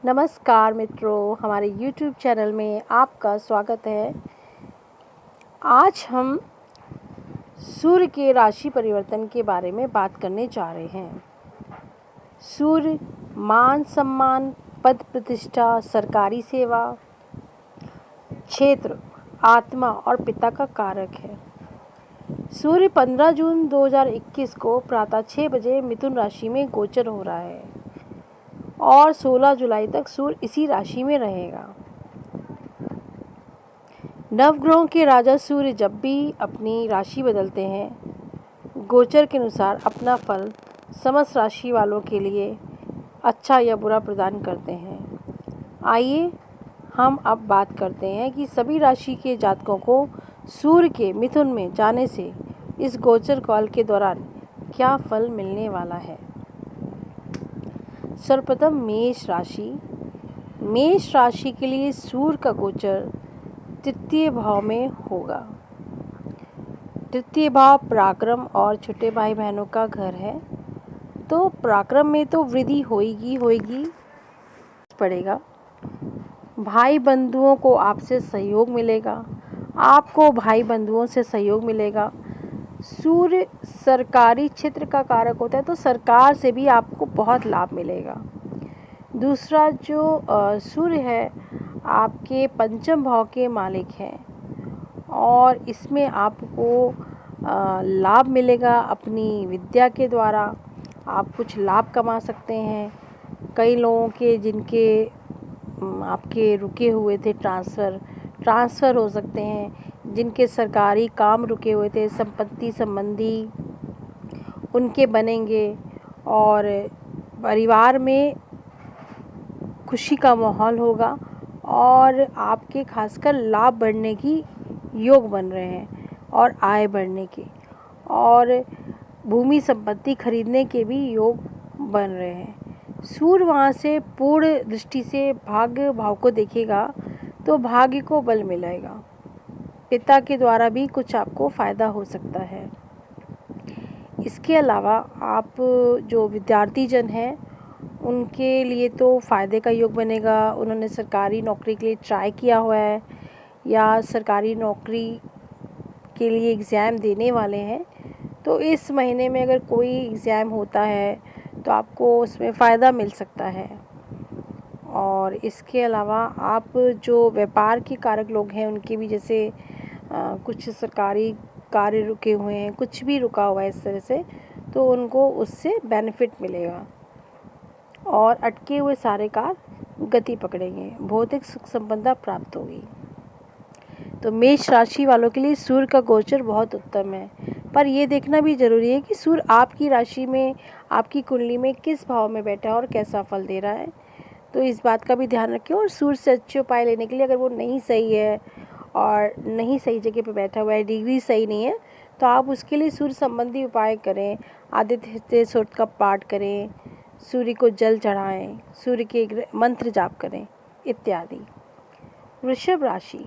नमस्कार मित्रों, हमारे YouTube चैनल में आपका स्वागत है। आज हम सूर्य के राशि परिवर्तन के बारे में बात करने जा रहे हैं। सूर्य मान सम्मान, पद प्रतिष्ठा, सरकारी सेवा, क्षेत्र, आत्मा और पिता का कारक है। सूर्य 15 जून 2021 को प्रातः 6 बजे मिथुन राशि में गोचर हो रहा है और 16 जुलाई तक सूर्य इसी राशि में रहेगा। नवग्रहों के राजा सूर्य जब भी अपनी राशि बदलते हैं, गोचर के अनुसार अपना फल समस्त राशि वालों के लिए अच्छा या बुरा प्रदान करते हैं। आइए हम अब बात करते हैं कि सभी राशि के जातकों को सूर्य के मिथुन में जाने से इस गोचर काल के दौरान क्या फल मिलने वाला है। सर्वप्रथम मेष राशि। मेष राशि के लिए सूर्य का गोचर तृतीय भाव में होगा। तृतीय भाव पराक्रम और छोटे भाई बहनों का घर है, तो पराक्रम में तो वृद्धि होगी पड़ेगा। भाई बंधुओं को आपसे सहयोग मिलेगा, आपको भाई बंधुओं से सहयोग मिलेगा। सूर्य सरकारी क्षेत्र का कारक होता है, तो सरकार से भी आपको बहुत लाभ मिलेगा। दूसरा जो सूर्य है आपके पंचम भाव के मालिक हैं और इसमें आपको लाभ मिलेगा। अपनी विद्या के द्वारा आप कुछ लाभ कमा सकते हैं। कई लोगों के जिनके आपके रुके हुए थे ट्रांसफ़र हो सकते हैं। जिनके सरकारी काम रुके हुए थे, संपत्ति संबंधी, उनके बनेंगे और परिवार में खुशी का माहौल होगा और आपके खासकर लाभ बढ़ने की योग बन रहे हैं और आय बढ़ने के और भूमि संपत्ति खरीदने के भी योग बन रहे हैं। सूर्य वहाँ से पूर्ण दृष्टि से भाग्य भाव को देखेगा, तो भाग्य को बल मिलेगा। पिता के द्वारा भी कुछ आपको फ़ायदा हो सकता है। इसके अलावा आप जो विद्यार्थी जन हैं उनके लिए तो फ़ायदे का योग बनेगा। उन्होंने सरकारी नौकरी के लिए ट्राई किया हुआ है या सरकारी नौकरी के लिए एग्ज़ाम देने वाले हैं, तो इस महीने में अगर कोई एग्ज़ाम होता है तो आपको उसमें फ़ायदा मिल सकता है। और इसके अलावा आप जो व्यापार के कारक लोग हैं उनके भी जैसे कुछ सरकारी कार्य रुके हुए हैं, कुछ भी रुका हुआ है इस तरह से, तो उनको उससे बेनिफिट मिलेगा और अटके हुए सारे कार्य गति पकड़ेंगे। भौतिक सुख संपदा प्राप्त होगी। तो मेष राशि वालों के लिए सूर्य का गोचर बहुत उत्तम है, पर यह देखना भी जरूरी है कि सूर्य आपकी राशि में, आपकी कुंडली में किस भाव में बैठा है और कैसा फल दे रहा है। तो इस बात का भी ध्यान रखें। और सूर्य से अच्छे उपाय लेने के लिए अगर वो नहीं सही है और नहीं सही जगह पे बैठा हुआ है, डिग्री सही नहीं है, तो आप उसके लिए सूर्य संबंधी उपाय करें। आदित्य सूर्य का पाठ करें, सूर्य को जल चढ़ाएं, सूर्य के मंत्र जाप करें इत्यादि। वृषभ राशि।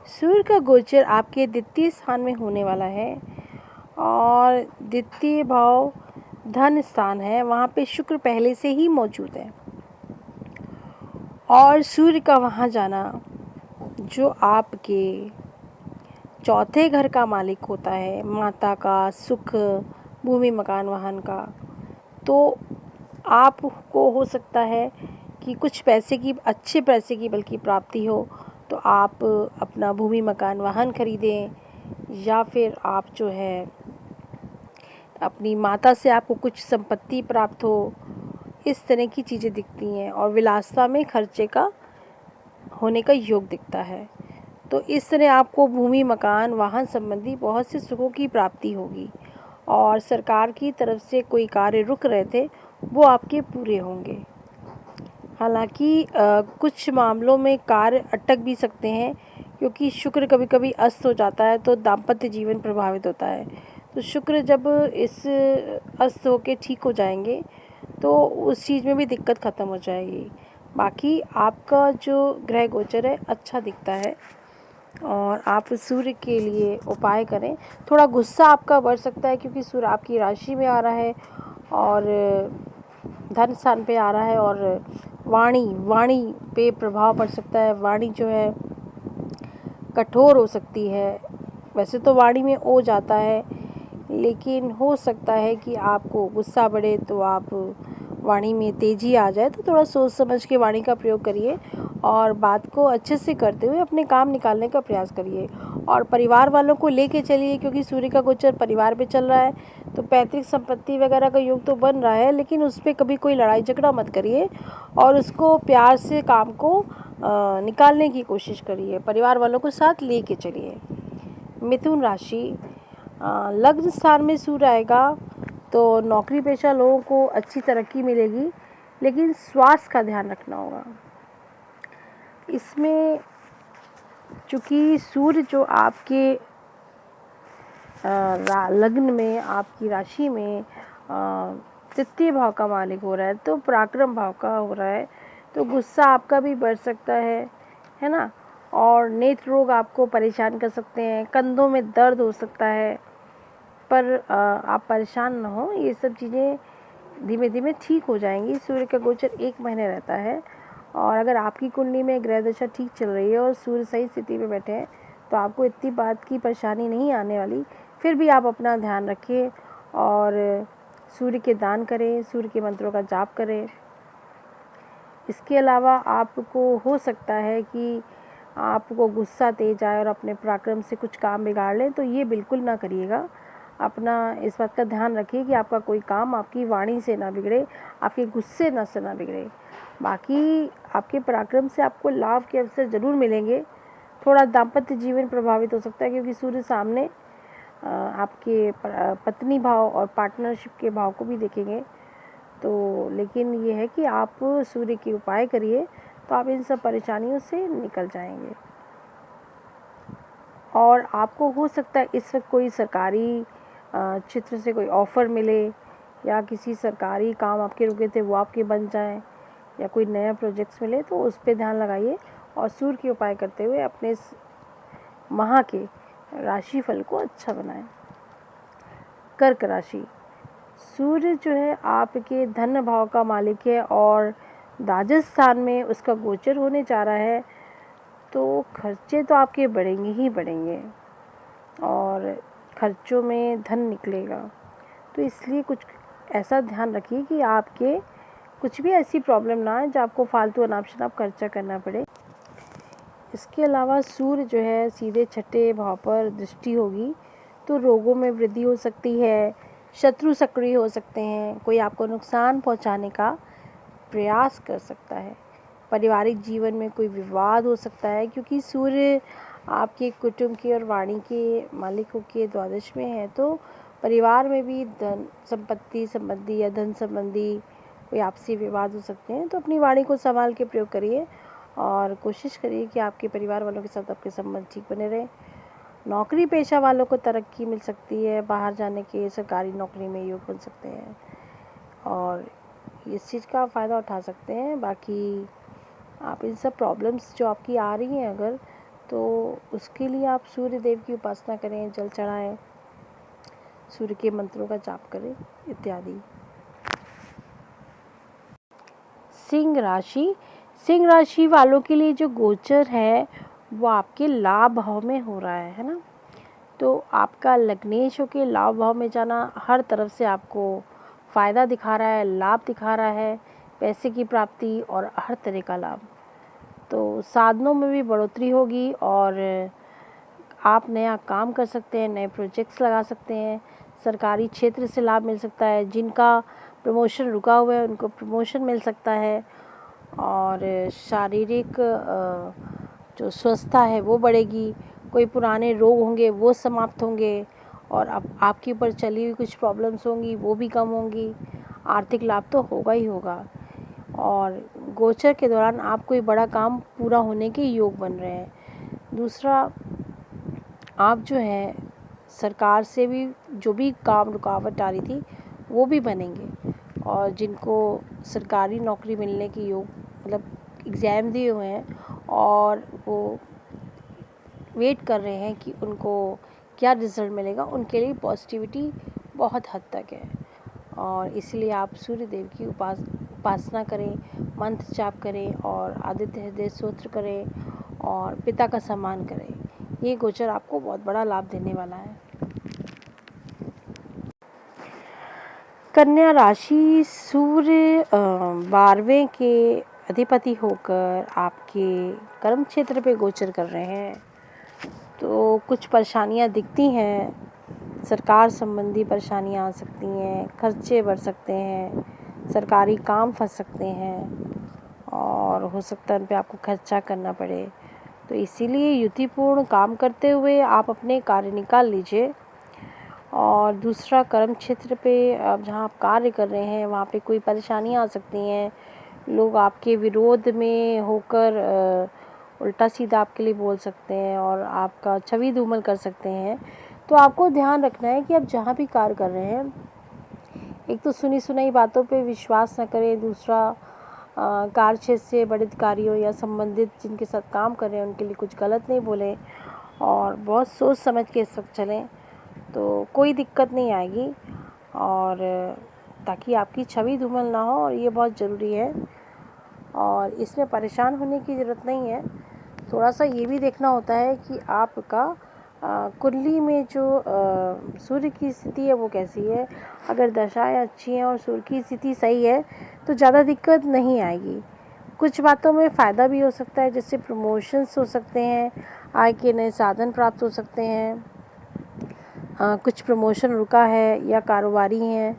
सूर्य का गोचर आपके द्वितीय स्थान में होने वाला है और द्वितीय भाव धन स्थान है, वहाँ पे शुक्र पहले से ही मौजूद है और सूर्य का वहाँ जाना जो आपके चौथे घर का मालिक होता है, माता का सुख, भूमि मकान वाहन का, तो आपको हो सकता है कि कुछ पैसे की, अच्छे पैसे की बल्कि प्राप्ति हो, तो आप अपना भूमि मकान वाहन खरीदें या फिर आप जो है अपनी माता से आपको कुछ संपत्ति प्राप्त हो। इस तरह की चीज़ें दिखती हैं और विलासिता में खर्चे का होने का योग दिखता है। तो इस तरह आपको भूमि मकान वाहन संबंधी बहुत से सुखों की प्राप्ति होगी और सरकार की तरफ से कोई कार्य रुक रहे थे वो आपके पूरे होंगे। हालांकि कुछ मामलों में कार्य अटक भी सकते हैं क्योंकि शुक्र कभी कभी अस्त हो जाता है, तो दाम्पत्य जीवन प्रभावित होता है। तो शुक्र जब इस अस्त होके ठीक हो जाएंगे तो उस चीज़ में भी दिक्कत ख़त्म हो जाएगी। बाकी आपका जो ग्रह गोचर है अच्छा दिखता है और आप सूर्य के लिए उपाय करें। थोड़ा गुस्सा आपका बढ़ सकता है क्योंकि सूर्य आपकी राशि में आ रहा है और धन स्थान पे आ रहा है और वाणी पे प्रभाव पड़ सकता है। वाणी जो है कठोर हो सकती है। वैसे तो वाणी में ओ जाता है, लेकिन हो सकता है कि आपको गुस्सा बढ़े तो आप वाणी में तेज़ी आ जाए, तो थोड़ा सोच समझ के वाणी का प्रयोग करिए और बात को अच्छे से करते हुए अपने काम निकालने का प्रयास करिए। और परिवार वालों को लेके चलिए, क्योंकि सूर्य का गोचर परिवार पे चल रहा है, तो पैतृक संपत्ति वगैरह का योग तो बन रहा है, लेकिन उस पर कभी कोई लड़ाई झगड़ा मत करिए और उसको प्यार से काम को निकालने की कोशिश करिए। परिवार वालों को साथ लेके चलिए। मिथुन राशि, लग्न स्थान में सूर्य आएगा तो नौकरी पेशा लोगों को अच्छी तरक्की मिलेगी, लेकिन स्वास्थ्य का ध्यान रखना होगा। इसमें चूँकि सूर्य जो आपके लग्न में, आपकी राशि में तृतीय भाव का मालिक हो रहा है, तो पराक्रम भाव का हो रहा है, तो गुस्सा आपका भी बढ़ सकता है ना। और नेत्र रोग आपको परेशान कर सकते हैं, कंधों में दर्द हो सकता है, पर आप परेशान ना हो, ये सब चीज़ें धीमे धीमे ठीक हो जाएंगी। सूर्य का गोचर 1 महीने रहता है, और अगर आपकी कुंडली में ग्रह दशा ठीक चल रही है और सूर्य सही स्थिति में बैठे हैं, तो आपको इतनी बात की परेशानी नहीं आने वाली। फिर भी आप अपना ध्यान रखिए और सूर्य के दान करें, सूर्य के मंत्रों का जाप करें। इसके अलावा आपको हो सकता है कि आपको गुस्सा तेज आए और अपने पराक्रम से कुछ काम बिगाड़ लें, तो ये बिल्कुल ना करिएगा। अपना इस बात का ध्यान रखिए कि आपका कोई काम आपकी वाणी से ना बिगड़े, आपके गुस्से से ना बिगड़े। बाकी आपके पराक्रम से आपको लाभ के अवसर ज़रूर मिलेंगे। थोड़ा दाम्पत्य जीवन प्रभावित हो सकता है, क्योंकि सूर्य सामने आपके पत्नी भाव और पार्टनरशिप के भाव को भी देखेंगे। तो लेकिन ये है कि आप सूर्य के उपाय करिए, तो आप इन सब परेशानियों से निकल जाएंगे। और आपको हो सकता है इस वक्त कोई सरकारी क्षेत्र से कोई ऑफ़र मिले, या किसी सरकारी काम आपके रुके थे वो आपके बन जाएं, या कोई नया प्रोजेक्ट्स मिले, तो उस पर ध्यान लगाइए और सूर्य के उपाय करते हुए अपने माह के राशिफल को अच्छा बनाएं। कर्क राशि, सूर्य जो है आपके धन भाव का मालिक है और द्वादश स्थान में उसका गोचर होने जा रहा है, तो खर्चे तो आपके बढ़ेंगे ही बढ़ेंगे और खर्चों में धन निकलेगा। तो इसलिए कुछ ऐसा ध्यान रखिए कि आपके कुछ भी ऐसी प्रॉब्लम ना आए जो आपको फालतू अनाप-शनाप खर्चा करना पड़े। इसके अलावा सूर्य जो है सीधे छठे भाव पर दृष्टि होगी, तो रोगों में वृद्धि हो सकती है, शत्रु सक्रिय हो सकते हैं, कोई आपको नुकसान पहुंचाने का प्रयास कर सकता है। पारिवारिक जीवन में कोई विवाद हो सकता है, क्योंकि सूर्य आपके कुटुंब की और वाणी के मालिकों के द्वादश में है, तो परिवार में भी धन संपत्ति संबंधी या धन संबंधी कोई आपसी विवाद हो सकते हैं। तो अपनी वाणी को संभाल के प्रयोग करिए और कोशिश करिए कि आपके परिवार वालों के साथ आपके संबंध ठीक बने रहें। नौकरी पेशा वालों को तरक्की मिल सकती है, बाहर जाने के सरकारी नौकरी में योग बन सकते हैं और इस चीज़ का फ़ायदा उठा सकते हैं। बाकी आप इन सब प्रॉब्लम्स जो आपकी आ रही हैं अगर, तो उसके लिए आप सूर्य देव की उपासना करें, जल चढ़ाएं, सूर्य के मंत्रों का जाप करें इत्यादि। सिंह राशि वालों के लिए जो गोचर है वो आपके लाभ भाव में हो रहा है ना। तो आपका लग्नेश होके लाभ भाव में जाना हर तरफ से आपको फ़ायदा दिखा रहा है, लाभ दिखा रहा है, पैसे की प्राप्ति और हर तरह का लाभ। तो साधनों में भी बढ़ोतरी होगी और आप नया काम कर सकते हैं, नए प्रोजेक्ट्स लगा सकते हैं, सरकारी क्षेत्र से लाभ मिल सकता है, जिनका प्रमोशन रुका हुआ है उनको प्रमोशन मिल सकता है और शारीरिक जो स्वस्थता है वो बढ़ेगी, कोई पुराने रोग होंगे वो समाप्त होंगे और अब आपके ऊपर चली हुई कुछ प्रॉब्लम्स होंगी वो भी कम होंगी। आर्थिक लाभ तो होगा ही होगा और गोचर के दौरान आप कोई बड़ा काम पूरा होने के योग बन रहे हैं। दूसरा, आप जो है सरकार से भी जो भी काम रुकावट आ रही थी वो भी बनेंगे और जिनको सरकारी नौकरी मिलने की योग मतलब एग्ज़ाम दिए हुए हैं और वो वेट कर रहे हैं कि उनको क्या रिज़ल्ट मिलेगा, उनके लिए पॉजिटिविटी बहुत हद तक है और इसलिए आप सूर्य देव की उपासना उपासना करें, मंत्र जाप करें और आदित्य हृदय स्तोत्र करें और पिता का सम्मान करें। ये गोचर आपको बहुत बड़ा लाभ देने वाला है। कन्या राशि, सूर्य 12वें के अधिपति होकर आपके कर्म क्षेत्र पे गोचर कर रहे हैं, तो कुछ परेशानियां दिखती हैं। सरकार संबंधी परेशानियां आ सकती हैं, खर्चे बढ़ सकते हैं, सरकारी काम फंस सकते हैं और हो सकता है उन पे आपको खर्चा करना पड़े। तो इसीलिए युतिपूर्ण काम करते हुए आप अपने कार्य निकाल लीजिए। और दूसरा, कर्म क्षेत्र पे अब जहाँ आप कार्य कर रहे हैं वहाँ पे कोई परेशानियाँ आ सकती हैं। लोग आपके विरोध में होकर उल्टा सीधा आपके लिए बोल सकते हैं और आपका छवि धूमल कर सकते हैं। तो आपको ध्यान रखना है कि आप जहाँ भी कार्य कर रहे हैं, एक तो सुनी सुनाई बातों पे विश्वास न करें। दूसरा, कार्य क्षेत्र से बड़े अधिकारियों या संबंधित जिनके साथ काम कर रहे हैं उनके लिए कुछ गलत नहीं बोलें और बहुत सोच समझ के इस वक्त चलें, तो कोई दिक्कत नहीं आएगी और ताकि आपकी छवि धूमल ना हो, और ये बहुत ज़रूरी है। और इसमें परेशान होने की ज़रूरत नहीं है। थोड़ा सा ये भी देखना होता है कि आपका कुंडली में जो सूर्य की स्थिति है वो कैसी है। अगर दशाएं अच्छी हैं और सूर्य की स्थिति सही है तो ज़्यादा दिक्कत नहीं आएगी। कुछ बातों में फ़ायदा भी हो सकता है, जैसे प्रमोशंस हो सकते हैं, आय के नए साधन प्राप्त हो सकते हैं। कुछ प्रमोशन रुका है या कारोबारी हैं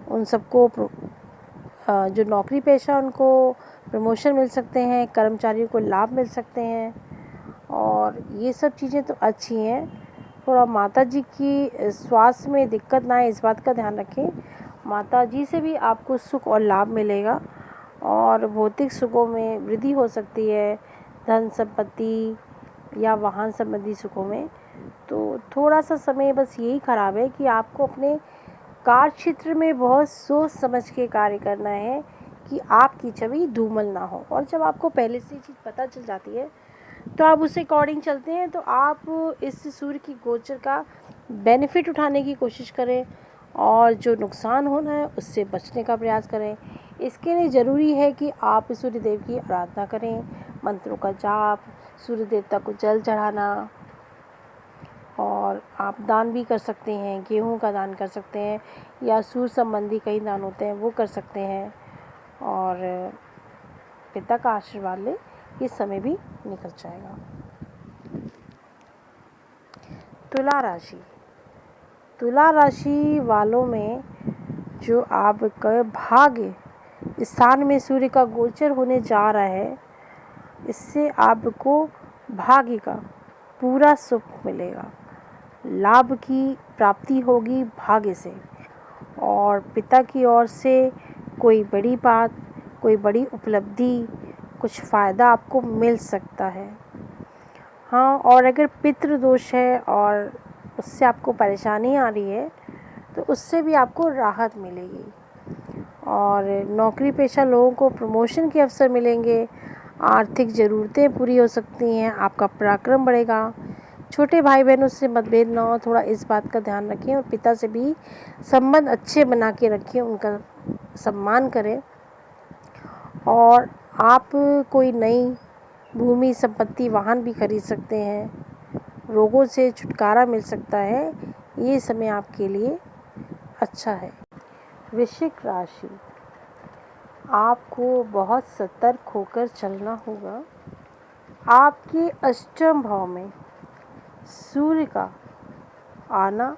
उन सबको जो नौकरी पेशा उनको प्रमोशन मिल सकते हैं, कर्मचारियों को लाभ मिल सकते हैं और ये सब चीज़ें तो अच्छी हैं। थोड़ा माता जी की स्वास्थ्य में दिक्कत ना आए, इस बात का ध्यान रखें। माता जी से भी आपको सुख और लाभ मिलेगा और भौतिक सुखों में वृद्धि हो सकती है, धन संपत्ति या वाहन संबंधी सुखों में। तो थोड़ा सा समय बस यही ख़राब है कि आपको अपने कार्य क्षेत्र में बहुत सोच समझ के कार्य करना है कि आपकी छवि धूमल ना हो। और जब आपको पहले से चीज़ पता चल जाती है तो आप उस अकॉर्डिंग चलते हैं, तो आप इस सूर्य की गोचर का बेनिफिट उठाने की कोशिश करें और जो नुकसान होना है उससे बचने का प्रयास करें। इसके लिए ज़रूरी है कि आप सूर्य देव की आराधना करें, मंत्रों का जाप, सूर्य देवता को जल चढ़ाना, और आप दान भी कर सकते हैं, गेहूं का दान कर सकते हैं या सूर्य संबंधी कई दान होते हैं वो कर सकते हैं और पिता का आशीर्वाद ले, ये समय भी निकल जाएगा। तुला राशि, तुला राशि वालों में जो आपका भाग्य स्थान में सूर्य का गोचर होने जा रहा है, इससे आपको भाग्य का पूरा सुख मिलेगा, लाभ की प्राप्ति होगी भाग्य से और पिता की ओर से कोई बड़ी बात, कोई बड़ी उपलब्धि, कुछ फ़ायदा आपको मिल सकता है। हाँ, और अगर पितृ दोष है और उससे आपको परेशानी आ रही है तो उससे भी आपको राहत मिलेगी और नौकरी पेशा लोगों को प्रमोशन के अवसर मिलेंगे, आर्थिक ज़रूरतें पूरी हो सकती हैं, आपका पराक्रम बढ़ेगा। छोटे भाई बहनों से मतभेद ना हो, थोड़ा इस बात का ध्यान रखें और पिता से भी संबंध अच्छे बना के रखें, उनका सम्मान करें। और आप कोई नई भूमि, संपत्ति, वाहन भी खरीद सकते हैं, रोगों से छुटकारा मिल सकता है। ये समय आपके लिए अच्छा है। वृश्चिक राशि, आपको बहुत सतर्क होकर चलना होगा। आपके अष्टम भाव में सूर्य का आना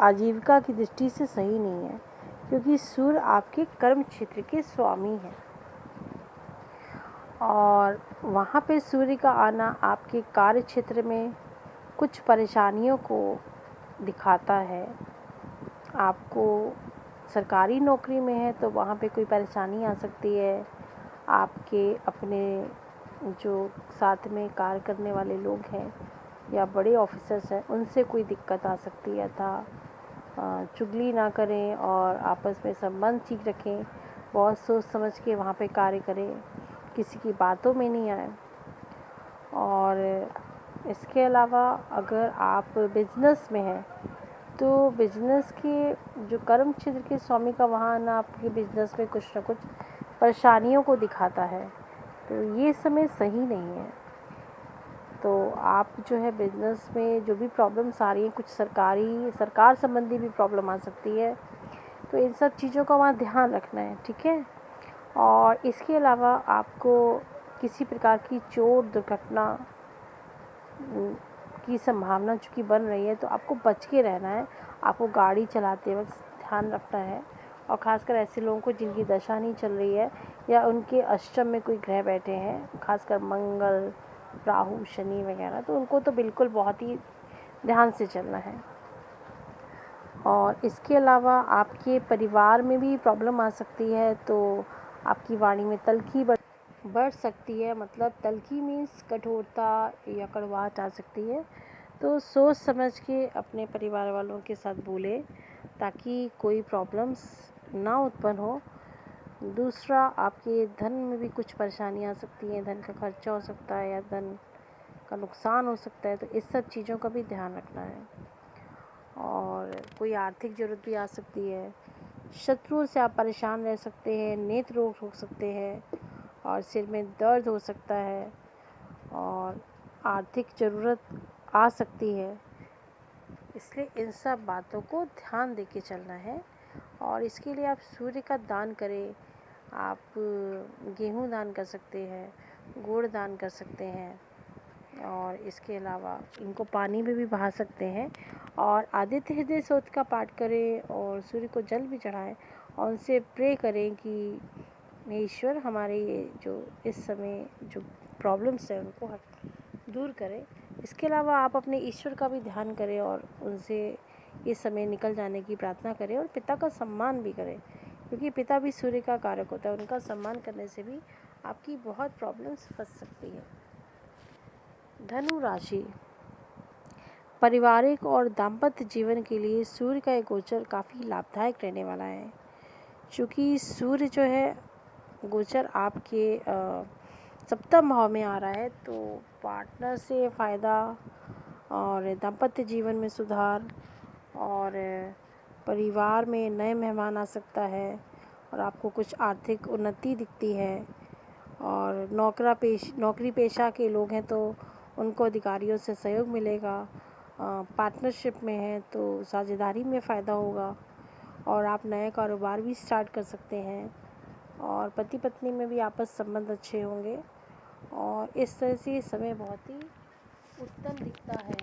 आजीविका की दृष्टि से सही नहीं है, क्योंकि सूर्य आपके कर्म क्षेत्र के स्वामी हैं और वहाँ पे सूर्य का आना आपके कार्य क्षेत्र में कुछ परेशानियों को दिखाता है। आपको सरकारी नौकरी में है तो वहाँ पे कोई परेशानी आ सकती है। आपके अपने जो साथ में कार्य करने वाले लोग हैं या बड़े ऑफिसर्स हैं उनसे कोई दिक्कत आ सकती है। चुगली ना करें और आपस में संबंध ठीक रखें, बहुत सोच समझ के वहाँ पे कार्य करें, किसी की बातों में नहीं आए। और इसके अलावा अगर आप बिजनेस में हैं तो बिजनेस के जो कर्म क्षेत्र के स्वामी का वहाँ आना आपके बिजनेस में कुछ ना कुछ परेशानियों को दिखाता है, तो ये समय सही नहीं है। तो आप जो है बिज़नेस में जो भी प्रॉब्लम्स आ रही हैं, कुछ सरकार संबंधी भी प्रॉब्लम आ सकती है, तो इन सब चीज़ों का वहाँ ध्यान रखना है, ठीक है। और इसके अलावा आपको किसी प्रकार की चोट दुर्घटना की संभावना चूँकि बन रही है, तो आपको बच के रहना है। आपको गाड़ी चलाते वक्त ध्यान रखना है, और ख़ासकर ऐसे लोगों को जिनकी दशा नहीं चल रही है या उनके अष्टम में कोई ग्रह बैठे हैं, ख़ासकर मंगल, राहु, शनि वगैरह, तो उनको तो बिल्कुल बहुत ही ध्यान से चलना है। और इसके अलावा आपके परिवार में भी प्रॉब्लम आ सकती है, तो आपकी वाणी में तल्खी बढ़ सकती है। मतलब तल्खी मीन्स कठोरता या कड़वाहट आ सकती है, तो सोच समझ के अपने परिवार वालों के साथ बोले ताकि कोई प्रॉब्लम्स ना उत्पन्न हो। दूसरा, आपके धन में भी कुछ परेशानी आ सकती है, धन का खर्चा हो सकता है या धन का नुकसान हो सकता है, तो इस सब चीज़ों का भी ध्यान रखना है। और कोई आर्थिक ज़रूरत भी आ सकती है, शत्रुओं से आप परेशान रह सकते हैं, नेत्र रोग हो सकते हैं, और सिर में दर्द हो सकता है, और आर्थिक ज़रूरत आ सकती है। इसलिए इन सब बातों को ध्यान दे के चलना है। और इसके लिए आप सूर्य का दान करें, आप गेहूँ दान कर सकते हैं, गुड़ दान कर सकते हैं, और इसके अलावा इनको पानी में भी बहा सकते हैं। और आदित्य हृदय स्तोत्र का पाठ करें और सूर्य को जल भी चढ़ाएं और उनसे प्रे करें कि ईश्वर हमारे ये जो इस समय जो प्रॉब्लम्स हैं उनको दूर करें। इसके अलावा आप अपने ईश्वर का भी ध्यान करें और उनसे इस समय निकल जाने की प्रार्थना करें, और पिता का सम्मान भी करें, क्योंकि पिता भी सूर्य का कारक होता है। उनका सम्मान करने से भी आपकी बहुत प्रॉब्लम्स फंस सकती है। धनु राशि, पारिवारिक और दाम्पत्य जीवन के लिए सूर्य का एक गोचर काफ़ी लाभदायक रहने वाला है। चूँकि सूर्य जो है गोचर आपके सप्तम भाव में आ रहा है, तो पार्टनर से फ़ायदा और दाम्पत्य जीवन में सुधार, और परिवार में नए मेहमान आ सकता है, और आपको कुछ आर्थिक उन्नति दिखती है। और नौकरी पेशा के लोग हैं तो उनको अधिकारियों से सहयोग मिलेगा। पार्टनरशिप में है तो साझेदारी में फ़ायदा होगा, और आप नए कारोबार भी स्टार्ट कर सकते हैं, और पति पत्नी में भी आपस संबंध अच्छे होंगे, और इस तरह से समय बहुत ही उत्तम दिखता है।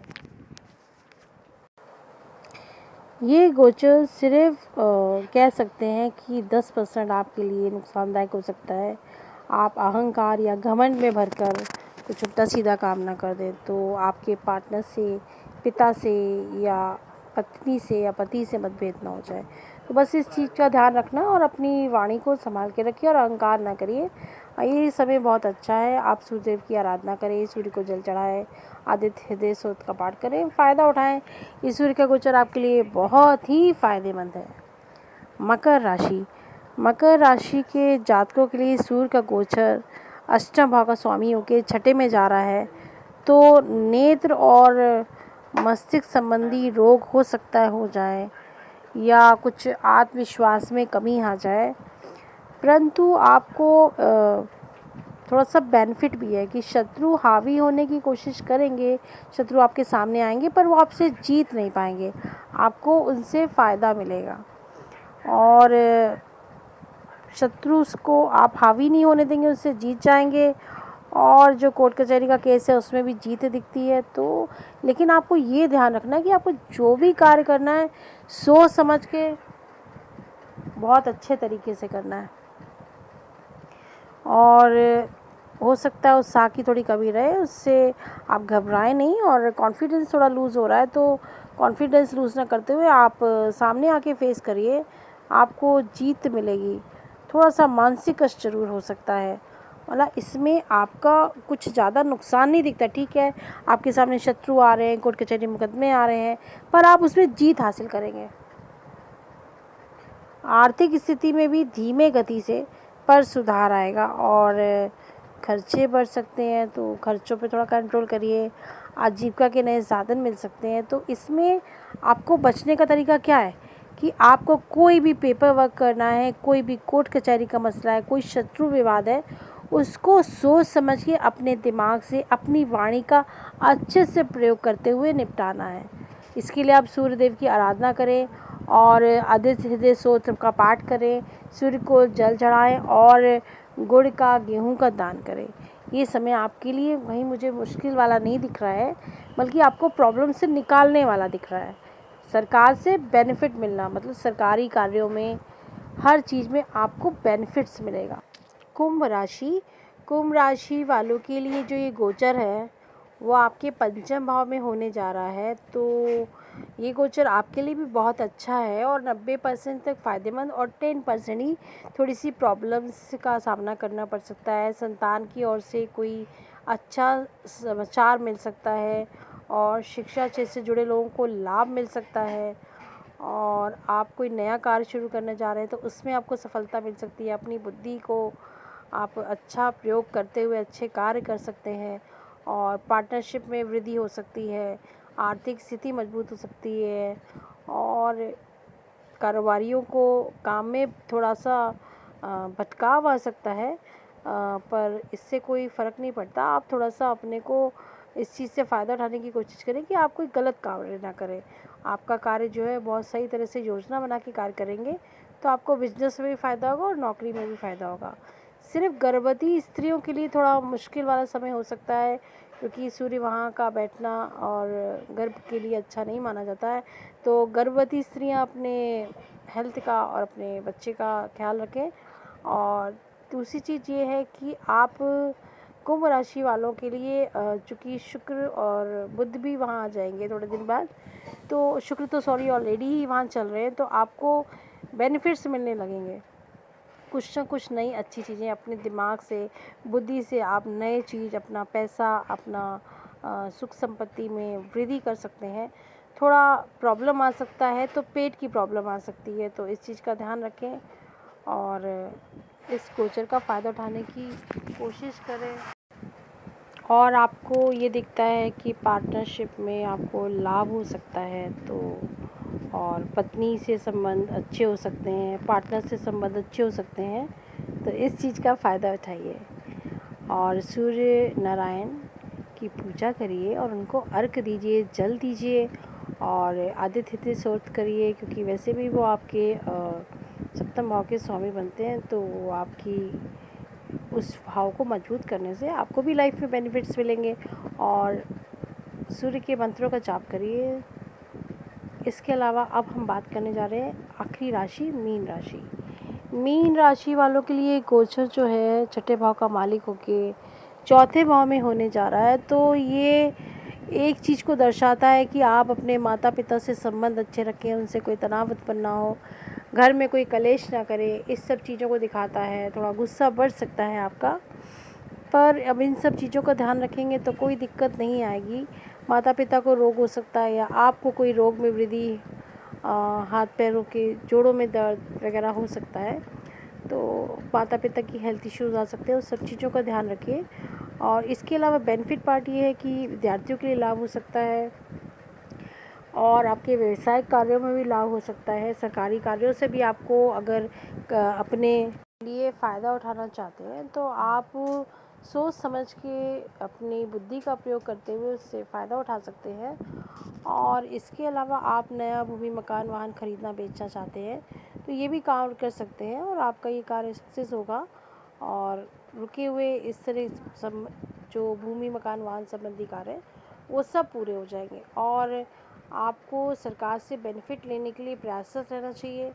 ये गोचर सिर्फ कह सकते हैं कि 10% आपके लिए नुकसानदायक हो सकता है। आप अहंकार या घमंड में भरकर कुछ उल्टा सीधा काम ना कर दें, तो आपके पार्टनर से, पिता से या पत्नी से या पति से मतभेद ना हो जाए। तो बस इस चीज़ का ध्यान रखना और अपनी वाणी को संभाल के रखिए और अहंकार ना करिए। ये समय बहुत अच्छा है। आप सूर्यदेव की आराधना करें, सूर्य को जल चढ़ाएं, आदित्य हृदय स्तोत्र का पाठ करें, फ़ायदा उठाएं। इस सूर्य का गोचर आपके लिए बहुत ही फ़ायदेमंद है। मकर राशि के जातकों के लिए सूर्य का गोचर अष्टम भाव का स्वामी होकर छठे में जा रहा है, तो नेत्र और मस्तिष्क संबंधी रोग हो सकता है हो जाए, या कुछ आत्मविश्वास में कमी आ जाए। परंतु आपको थोड़ा सा बेनिफिट भी है कि शत्रु हावी होने की कोशिश करेंगे, शत्रु आपके सामने आएंगे, पर वो आपसे जीत नहीं पाएंगे, आपको उनसे फ़ायदा मिलेगा। और शत्रु को आप हावी नहीं होने देंगे, उससे जीत जाएंगे। और जो कोर्ट कचहरी का केस है उसमें भी जीत दिखती है। तो लेकिन आपको ये ध्यान रखना है कि आपको जो भी कार्य करना है सोच समझ के बहुत अच्छे तरीके से करना है, और हो सकता है उत्साह की थोड़ी कमी रहे, उससे आप घबराएं नहीं। और कॉन्फिडेंस थोड़ा लूज़ हो रहा है, तो कॉन्फिडेंस लूज़ ना करते हुए आप सामने आके फेस करिए, आपको जीत मिलेगी। थोड़ा सा मानसिक कष्ट जरूर हो सकता है, मतलब इसमें आपका कुछ ज़्यादा नुकसान नहीं दिखता। ठीक है, आपके सामने शत्रु आ रहे हैं, कोर्ट कचहरी मुकदमे आ रहे हैं, पर आप उसमें जीत हासिल करेंगे। आर्थिक स्थिति में भी धीमे गति से पर सुधार आएगा, और खर्चे बढ़ सकते हैं, तो खर्चों पे थोड़ा कंट्रोल करिए। आजीविका के नए साधन मिल सकते हैं, तो इसमें आपको बचने का तरीका क्या है कि आपको कोई भी पेपर वर्क करना है, कोई भी कोर्ट कचहरी का मसला है, कोई शत्रु विवाद है, उसको सोच समझ के अपने दिमाग से अपनी वाणी का अच्छे से प्रयोग करते हुए निपटाना है। इसके लिए आप सूर्य देव की आराधना करें और आदित्य हृदय स्तोत्र का पाठ करें, सूर्य को जल चढ़ाएं और गुड़ का, गेहूं का दान करें। ये समय आपके लिए वहीं मुझे मुश्किल वाला नहीं दिख रहा है, बल्कि आपको प्रॉब्लम से निकालने वाला दिख रहा है। सरकार से बेनिफिट मिलना, मतलब सरकारी कार्यों में, हर चीज़ में आपको बेनिफिट्स मिलेगा। कुंभ राशि वालों के लिए जो ये गोचर है वो आपके पंचम भाव में होने जा रहा है, तो ये गोचर आपके लिए भी बहुत अच्छा है और 90% तक फ़ायदेमंद और 10% ही थोड़ी सी प्रॉब्लम्स का सामना करना पड़ सकता है। संतान की ओर से कोई अच्छा समाचार मिल सकता है और शिक्षा क्षेत्र से जुड़े लोगों को लाभ मिल सकता है, और आप कोई नया कार्य शुरू करने जा रहे हैं तो उसमें आपको सफलता मिल सकती है। अपनी बुद्धि को आप अच्छा प्रयोग करते हुए अच्छे कार्य कर सकते हैं और पार्टनरशिप में वृद्धि हो सकती है, आर्थिक स्थिति मजबूत हो सकती है और कारोबारियों को काम में थोड़ा सा भटकाव आ सकता है, पर इससे कोई फ़र्क नहीं पड़ता। आप थोड़ा सा अपने को इस चीज़ से फ़ायदा उठाने की कोशिश करें कि आप कोई गलत कार्य ना करें। आपका कार्य जो है बहुत सही तरह से योजना बना के कार्य करेंगे तो आपको बिजनेस में भी फ़ायदा होगा और नौकरी में भी फ़ायदा होगा। सिर्फ गर्भवती स्त्रियों के लिए थोड़ा मुश्किल वाला समय हो सकता है, क्योंकि सूर्य वहाँ का बैठना और गर्भ के लिए अच्छा नहीं माना जाता है। तो गर्भवती स्त्रियाँ अपने हेल्थ का और अपने बच्चे का ख्याल रखें। और दूसरी चीज़ ये है कि आप कुंभ राशि वालों के लिए चूँकि शुक्र और बुध भी वहाँ आ जाएंगे थोड़े दिन बाद, तो शुक्र तो ऑलरेडी ही वहाँ चल रहे हैं, तो आपको बेनिफिट्स मिलने लगेंगे। कुछ ना कुछ नई अच्छी चीज़ें अपने दिमाग से, बुद्धि से आप नए चीज़, अपना पैसा, अपना सुख संपत्ति में वृद्धि कर सकते हैं। थोड़ा प्रॉब्लम आ सकता है तो पेट की प्रॉब्लम आ सकती है, तो इस चीज़ का ध्यान रखें और इस गोचर का फ़ायदा उठाने की कोशिश करें। और आपको ये दिखता है कि पार्टनरशिप में आपको लाभ हो सकता है, तो और पत्नी से संबंध अच्छे हो सकते हैं, पार्टनर से संबंध अच्छे हो सकते हैं, तो इस चीज़ का फ़ायदा उठाइए और सूर्य नारायण की पूजा करिए और उनको अर्घ्य दीजिए, जल दीजिए और आदित्य हृदय स्तोत्र करिए, क्योंकि वैसे भी वो आपके सप्तम भाव के स्वामी बनते हैं, तो वो आपकी उस भाव को मजबूत करने से आपको भी लाइफ में बेनिफिट्स मिलेंगे। और सूर्य के मंत्रों का जाप करिए। इसके अलावा अब हम बात करने जा रहे हैं आखिरी राशि, मीन राशि। मीन राशि वालों के लिए गोचर जो है छठे भाव का मालिक होके चौथे भाव में होने जा रहा है, तो ये एक चीज़ को दर्शाता है कि आप अपने माता पिता से संबंध अच्छे रखें, उनसे कोई तनाव उत्पन्न ना हो, घर में कोई कलेश ना करे, इस सब चीज़ों को दिखाता है। थोड़ा गुस्सा बढ़ सकता है आपका, पर अब इन सब चीज़ों का ध्यान रखेंगे तो कोई दिक्कत नहीं आएगी। माता पिता को रोग हो सकता है या आपको कोई रोग में वृद्धि, हाथ पैरों के जोड़ों में दर्द वगैरह हो सकता है, तो माता पिता की हेल्थ इश्यूज़ आ सकते हैं, उस सब चीज़ों का ध्यान रखिए। और इसके अलावा बेनिफिट पार्ट ये है कि विद्यार्थियों के लिए लाभ हो सकता है और आपके व्यवसायिक कार्यों में भी लाभ हो सकता है। सरकारी कार्यों से भी आपको अगर अपने लिए फ़ायदा उठाना चाहते हैं तो आप सोच समझ के अपनी बुद्धि का प्रयोग करते हुए उससे फ़ायदा उठा सकते हैं। और इसके अलावा आप नया भूमि, मकान, वाहन खरीदना, बेचना चाहते हैं तो ये भी काम कर सकते हैं और आपका ये कार्य सक्सेस होगा और रुके हुए इस तरह जो भूमि, मकान, वाहन संबंधी कार्य हैं वो सब पूरे हो जाएंगे। और आपको सरकार से बेनिफिट लेने के लिए प्रयासरत रहना चाहिए।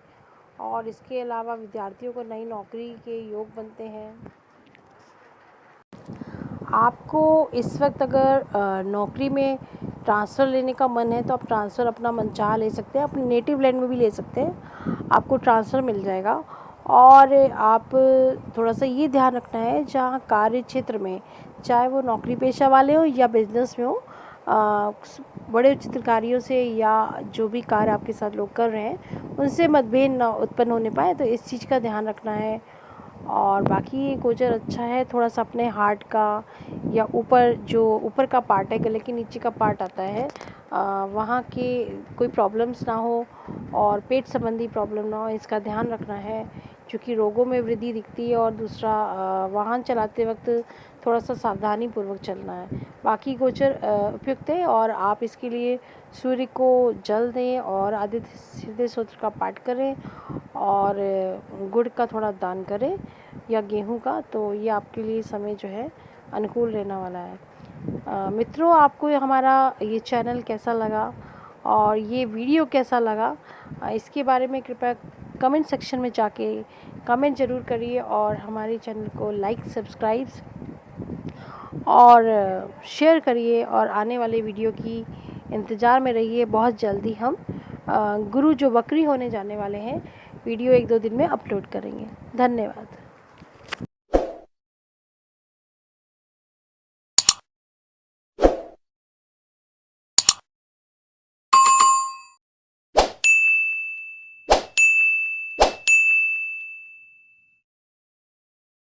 और इसके अलावा विद्यार्थियों को नई नौकरी के योग बनते हैं। आपको इस वक्त अगर नौकरी में ट्रांसफ़र लेने का मन है तो आप ट्रांसफ़र अपना मनचाहा ले सकते हैं, अपने नेटिव लैंड में भी ले सकते हैं, आपको ट्रांसफ़र मिल जाएगा। और आप थोड़ा सा ये ध्यान रखना है, जहाँ कार्य क्षेत्र में, चाहे वो नौकरी पेशा वाले हो या बिजनेस में हो, बड़े उच्च अधिकारियों से या जो भी कार्य आपके साथ लोग कर रहे हैं उनसे मतभेद ना उत्पन्न होने पाए, तो इस चीज़ का ध्यान रखना है। और बाकी गोचर अच्छा है। थोड़ा सा अपने हार्ट का या ऊपर का पार्ट है, गले के नीचे का पार्ट आता है, वहाँ के कोई प्रॉब्लम्स ना हो और पेट संबंधी प्रॉब्लम ना हो, इसका ध्यान रखना है, क्योंकि रोगों में वृद्धि दिखती है। और दूसरा, वाहन चलाते वक्त थोड़ा सा सावधानी पूर्वक चलना है। बाकी गोचर उपयुक्त है और आप इसके लिए सूर्य को जल दें और आदित्य हृदय स्तोत्र का पाठ करें और गुड़ का थोड़ा दान करें या गेहूं का, तो ये आपके लिए समय जो है अनुकूल रहने वाला है। मित्रों, आपको हमारा ये चैनल कैसा लगा और ये वीडियो कैसा लगा, इसके बारे में कृपया कमेंट सेक्शन में जाके कमेंट ज़रूर करिए और हमारे चैनल को लाइक, सब्सक्राइब और शेयर करिए और आने वाले वीडियो की इंतज़ार में रहिए। बहुत जल्दी हम गुरु जो बकरी होने जाने वाले हैं वीडियो 1-2 दिन में अपलोड करेंगे। धन्यवाद।